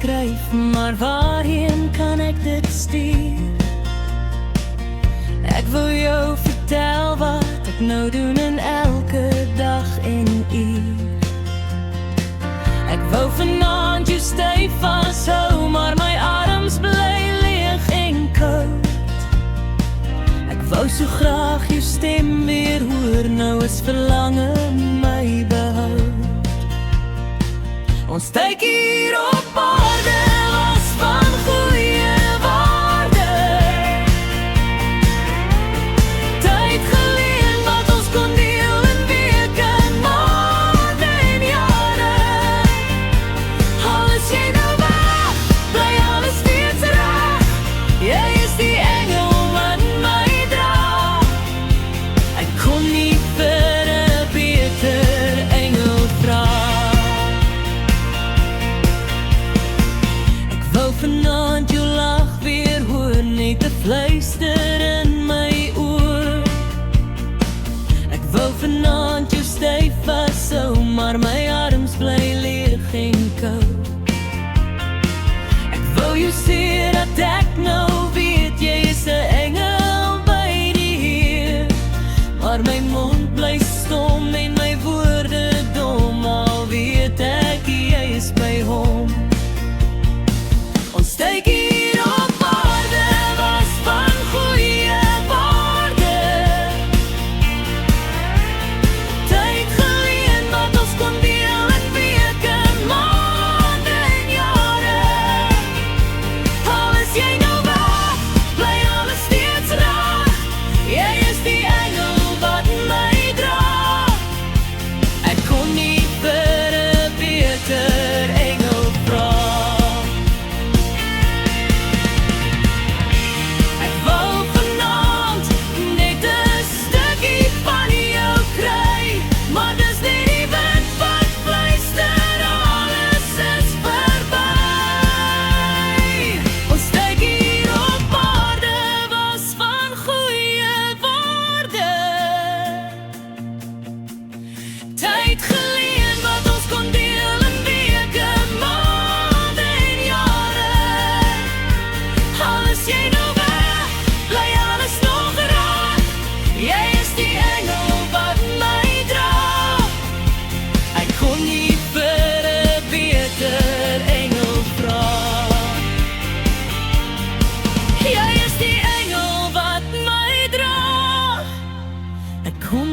skryf, maar waarheen kan ek dit stuur? Ek wil jou vertel wat ek nou doen in elke dag en uur. Ek wou vanaand jou styf vashou, maar my arms bly leeg en koud. Ek wou so graag jou stem weer hoor, nou is verlange my behoud. Ons tyd hier op aarde was van goeie waarde. Tyd geleen wat ons kon deel in weke, maande en jare. Al is jy nou weg, bly alles steeds reg. Jy is die engel wat my dra. Ek kon nie vir 'n beter engel vra. Vanaand jou lach weer hoor, net 'n fluister in my oor. Ek wou vanaand jou styf vashou, maar my arms bly leeg en koud. Ek wou jou sê dat ek nou weet jy is 'n engel by die Heer, maar my mond bly stom en my woorde dom, al weet ek jy is by hom. Ons tyd hier op aarde was van goeie waarde. Tyd geleen wat ons kon deel in weke, maande en jare. Al is jy nou weg, bly alles steeds reg. Jy is die engel wat my dra. Ek kon nie vir 'n beter engel vra. Tyd geleen wat ons kon deel in weke, maande en jare. Al is jy nou weg, bly alles nog reg. Jy is die engel wat my dra. Ek kon nie vir 'n beter engel vra. Jy is die engel wat my dra. Ek kon